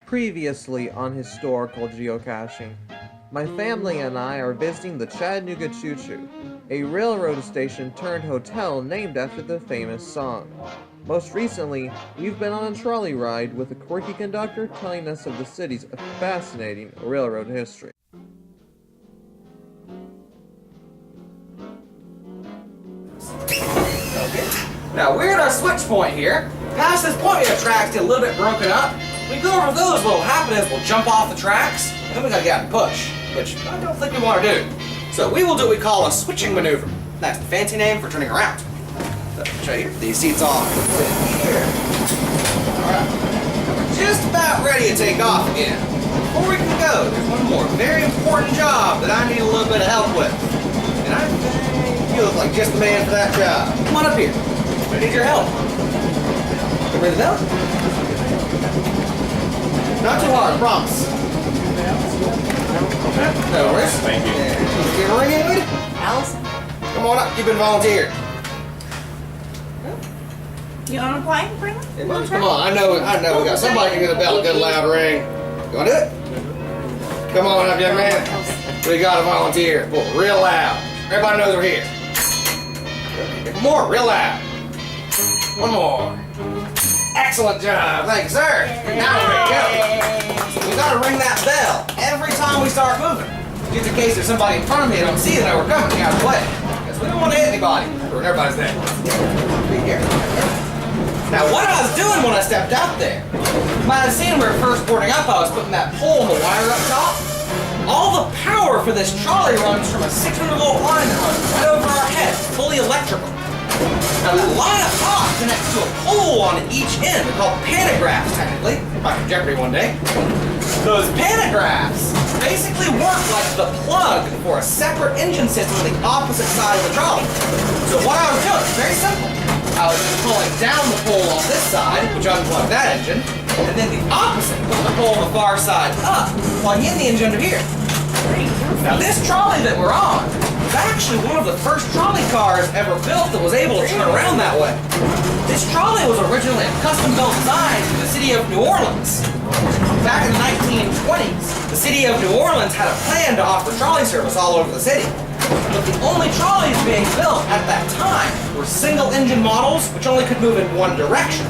Previously on historical geocaching, my family and I are visiting the Chattanooga Choo Choo, a railroad station turned hotel named after the famous song. Most recently, we've been on a trolley ride with a quirky conductor telling us of the city's fascinating railroad history. Now we're at our switch point here. Past this point, we have tracks get a little bit broken up. We go over those, what'll happen is we'll jump off the tracks, and then we gotta get out and push, which I don't think we want to do. So we will do what we call a switching maneuver. That's the fancy name for turning around. So, show you these seats off here. Alright. We're just about ready to take off again. Before we can go, there's one more very important job that I need a little bit of help with. And I think you look like just the man for that job. Come on up here. I need your help. Can you ring the bell? Not too hard, I promise. No worries. Thank you. Give a ring in, would you? Allison, Come on up, you've been volunteered. you on a plane, Brinley? Come on, I know, we got somebody can get a bell, a good loud ring. You wanna do it? Come on up, young man. We got a volunteer. Well, real loud. Everybody knows we're here. One more, real loud. One more. Excellent job. Thank you, sir. Now we're ready to go. So we gotta ring that bell every time we start moving. Just in case there's somebody in front of me and don't see that we're coming, you gotta play. Because we don't want to hit anybody. Or everybody's there. Be careful. Now what I was doing when I stepped out there, you might have seen when we were first boarding up, I was putting that pole and the wire up top. All the power for this trolley runs from a 600-volt line that runs right over our heads, fully electrical. Now that line up top connects to a pole on each end. They're called pantographs, technically. Back in Jeopardy one day. Those pantographs basically work like the plug for a separate engine system on the opposite side of the trolley. So what I was doing, very simple. I was just pulling down the pole on this side, which unplugged that engine, and then the opposite, put the pole on the far side up, plug in the engine under here. Now this trolley that we're on is actually one of the first trolley cars ever built that was able to turn around that way. This trolley was originally a custom-built design for the city of New Orleans. Back in the 1920s, the city of New Orleans had a plan to offer trolley service all over the city. But the only trolleys being built at that time were single-engine models which only could move in one direction,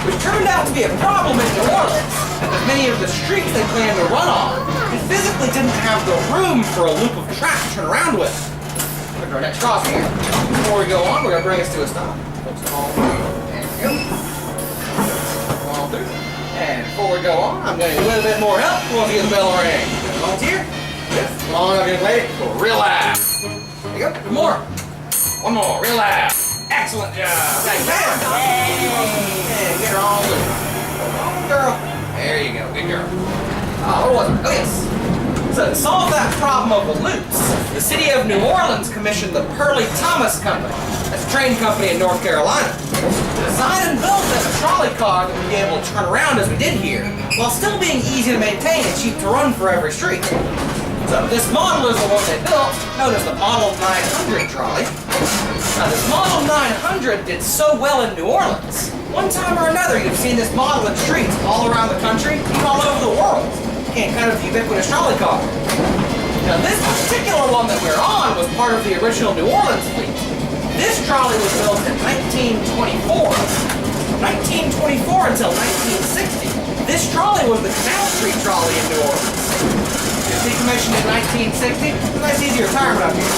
which turned out to be a problem in New Orleans, because many of the streets they planned to run on physically didn't have the room for a loop of track to turn around with. Look at our next crossing here. Before we go on, we're going to bring us to a stop. Come on through. And before we go on, I'm going to need a little bit more help. We'll get the bell ring. Volunteer? Yes. Come on up, young lady. Go real loud. There you go. One more. One more. Real loud. Excellent job. Thank you. And get her on loose. Come on, girl. There you go. Good girl. Oh, what was it? Oh, yes. So to solve that problem of the loops, the city of New Orleans commissioned the Pearly Thomas Company. That's a train company in North Carolina. Designed and built as a trolley car that would be able to turn around as we did here, while still being easy to maintain and cheap to run for every street. So this model is the one they built, known as the Model 900 trolley. Now this Model 900 did so well in New Orleans. One time or another you've seen this model in streets all around the country, even all over the world. Kind of ubiquitous trolley car. Now this particular one that we're on was part of the original New Orleans fleet. This trolley was built in 1924. 1924 until 1960. This trolley was the Canal Street trolley in New Orleans. It was decommissioned in 1960. It's a nice easy retirement up here.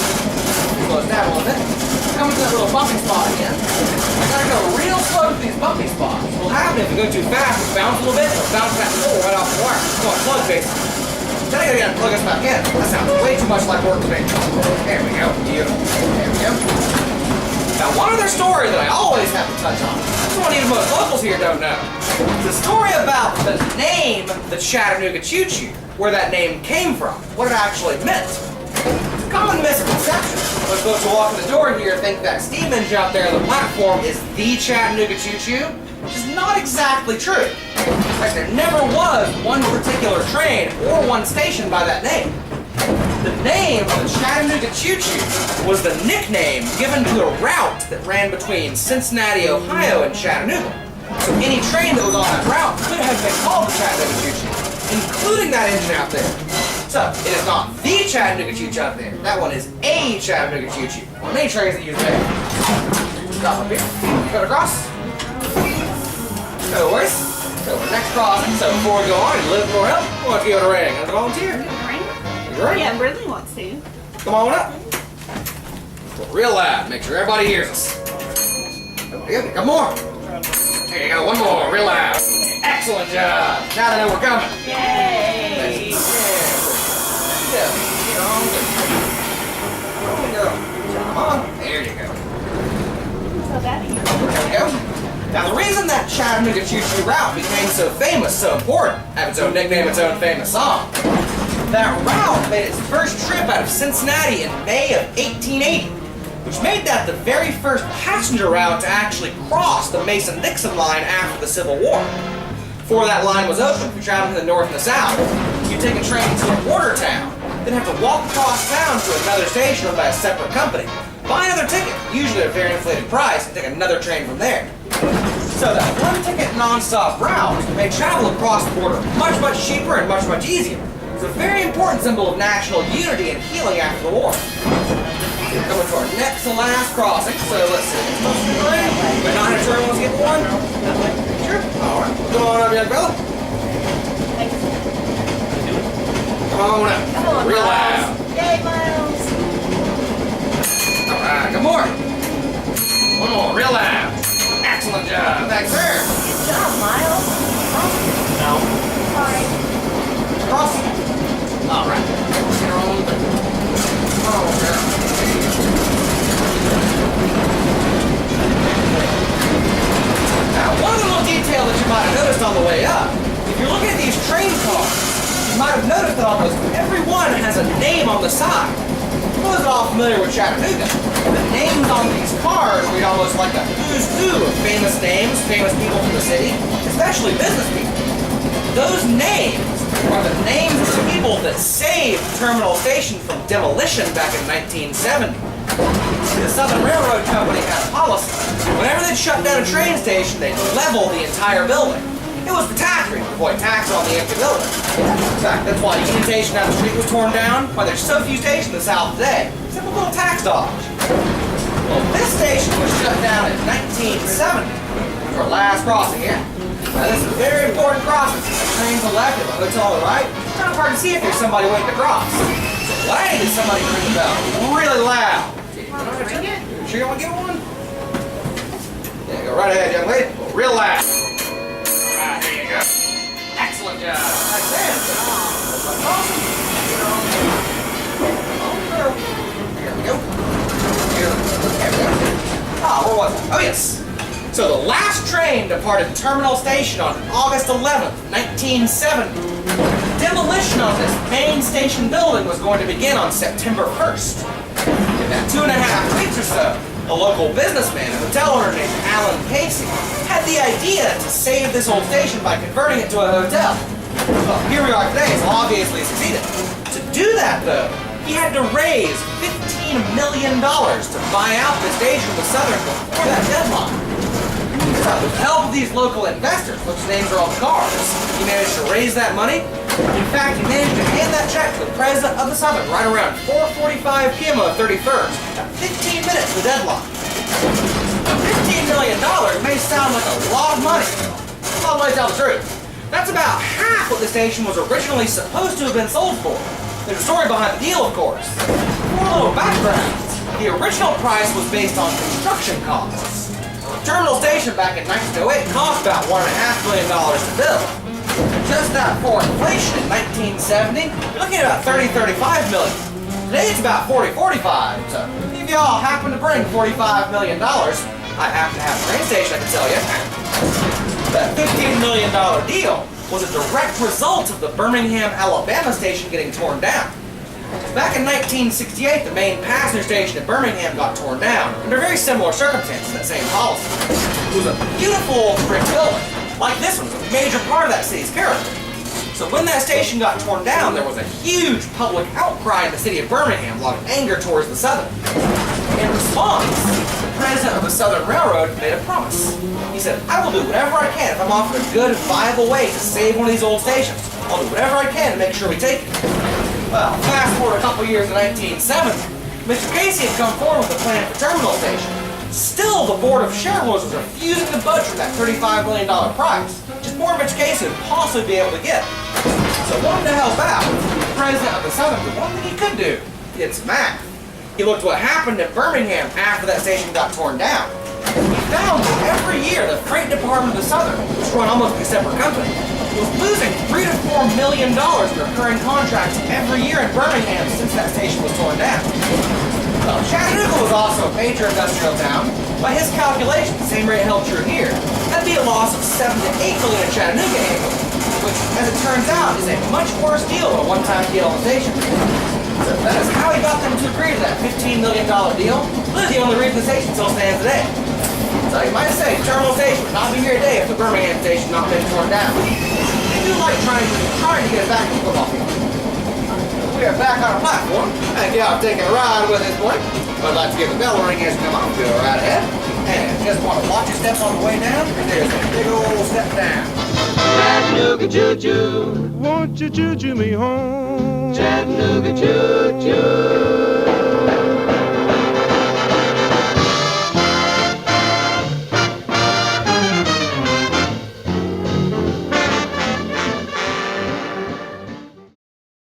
Close that a little bit. Coming to that little bumping spot again. I gotta go real slow to these bumping spots. What'll happen if we go too fast, we bounce a little bit, it'll bounce that pole right off the wire. Come on, plug basically. Then I gotta plug us back in. That sounds way too much like work to me. There we go. Beautiful. There we go. Now one other story that I always have to touch on. This one even most locals here don't know. It's a story about the name, the Chattanooga Choo Choo, where that name came from, what it actually meant. It's a common misconception. Most folks who walk in the door here think that steam engine out there on the platform is the Chattanooga Choo Choo, which is not exactly true. In fact, there never was one particular train or one station by that name. The name of the Chattanooga Choo Choo was the nickname given to a route that ran between Cincinnati, Ohio and Chattanooga. So any train that was on that route could have been called the Chattanooga Choo Choo. including that engine out there. So, it is not the Chattanooga Choo Choo out there. That one is a Chattanooga Choo Choo. One of many trains that use there. Stop up here. Go across. No worries. So, the next crossing. So, before we go on, a little more help. Who wants to give it a ring? Another volunteer? Yeah, Ridley wants to. Come on up. Real loud. Make sure everybody hears us. Okay, come more. Here you go. One more. Real loud. Excellent job. Now they know we're coming. Yay! Yeah. Come on. There you go. So that There we go. Now the reason that Chattanooga Choo Choo route became so famous, so important, have its own nickname, its own famous song. That route made its first trip out of Cincinnati in May of 1880, which made that the very first passenger route to actually cross the Mason-Dixon line after the Civil War. Before that line was open for traveling to the north and the south, you'd take a train to a border town, then have to walk across town to another station owned by a separate company, buy another ticket, usually at a very inflated price, and take another train from there. So that one-ticket non-stop route made travel across the border much, much cheaper and much, much easier. It's a very important symbol of national unity and healing after the war. We're coming to our next to last crossing, so let's see. But not sure who wants to get one? Sure? Alright. Come on up, young fella. Come on up. Come on, Real Miles. loud. Yay, Miles! Alright, come more. One more, real loud. Excellent job. Thanks, sir. Good job, Miles. No. Sorry. Cross. Alright. Get on with it. Oh, girl. Now, one little detail that you might have noticed on the way up, if you're looking at these train cars, you might have noticed that almost every one has a name on the side. For those all familiar with Chattanooga, the names on these cars read almost like a who's who of famous names, famous people from the city, especially business people. Those names are the names of the people that saved Terminal Station from demolition back in 1970. The Southern Railroad Company had a policy. Whenever they'd shut down a train station, they'd level the entire building. It was for tax reasons, to avoid tax on the empty building. In fact, that's why Union Station down the street was torn down, why there's so few stations in the South today. Simple little tax dodge. Well, this station was shut down in 1970. Our last crossing here. Now, this is a very important crossing. The train's on the left, the hotel on the right. It's kind of hard to see if there's somebody waiting to cross. So what I need is somebody to ring the bell really loud. Ring it? Sure you want to get one? Yeah, go right ahead, young lady. Real loud. Alright, here you go. Excellent job. Like that. That's awesome. Here we go. Here we go. Ah, where was I? Oh, yes. So the last train departed Terminal Station on August 11th, 1970. Demolition of this main station building was going to begin on September 1st. In that 2.5 weeks or so, a local businessman, a hotel owner named Alan Casey, had the idea to save this old station by converting it to a hotel. Well, here we are today, so obviously succeeded. To do that, though, he had to raise $15 million to buy out the station with Southern before that deadline. So, with the help of these local investors, which names are on the cars, he managed to raise that money. In fact, he managed to hand that check to the president of the Southern right around 4:45 p.m. on the 31st, about 15 minutes to the deadline. Now, $15 million may sound like a lot of money. Well, let me tell the truth. That's about half what the station was originally supposed to have been sold for. There's a story behind the deal, of course. For a little background, the original price was based on construction costs. Terminal Station back in 1908 cost about $1.5 million to build. Just that for inflation in 1970, you're looking at about $30-35 million. Today it's about $40-45. So if y'all happen to bring $45 million, I happen to have a train station I can tell you. That $15 million deal was a direct result of the Birmingham, Alabama station getting torn down. Back in 1968, the main passenger station in Birmingham got torn down under very similar circumstances, that same policy. It was a beautiful brick building. Like this one, was a major part of that city's character. So when that station got torn down, there was a huge public outcry in the city of Birmingham, a lot of anger towards the Southern. In response, the president of the Southern Railroad made a promise. He said, I will do whatever I can if I'm offered a good, viable way to save one of these old stations. I'll do whatever I can to make sure we take it. Well, fast forward a couple years to 1970. Mr. Casey had come forward with a plan for terminal station. Still, the board of shareholders was refusing to budge for that $35 million price, which is more than Mr. Casey would possibly be able to get. So wanting to help out, the president of the Southern, the one thing he could do, he did some math. He looked what happened in Birmingham after that station got torn down. He found that every year the freight department of the Southern, which run almost like a separate company, was losing $3 to $4 million in recurring contracts every year in Birmingham since that station was torn down. Well, Chattanooga was also a major industrial town. By his calculations, the same rate held true here. That'd be a loss of $7 to $8 million in Chattanooga annually, which, as it turns out, is a much worse deal than a one-time deal on the station. So that is how he got them to agree to that $15 million deal. Really the only reason the station still stands today. So you might say, terminal station would not be here today if the Birmingham station had not been torn down. They do like trying to get it back to the football field. We are back on our platform. Thank y'all for taking a ride with us, boy. I'd like to give the bell a ring as you come on. Go right ahead. And just want to watch your steps on the way down, because there's a big old step down. Chattanooga Choo Choo, Won't you choo-choo me home? Chattanooga Choo Choo.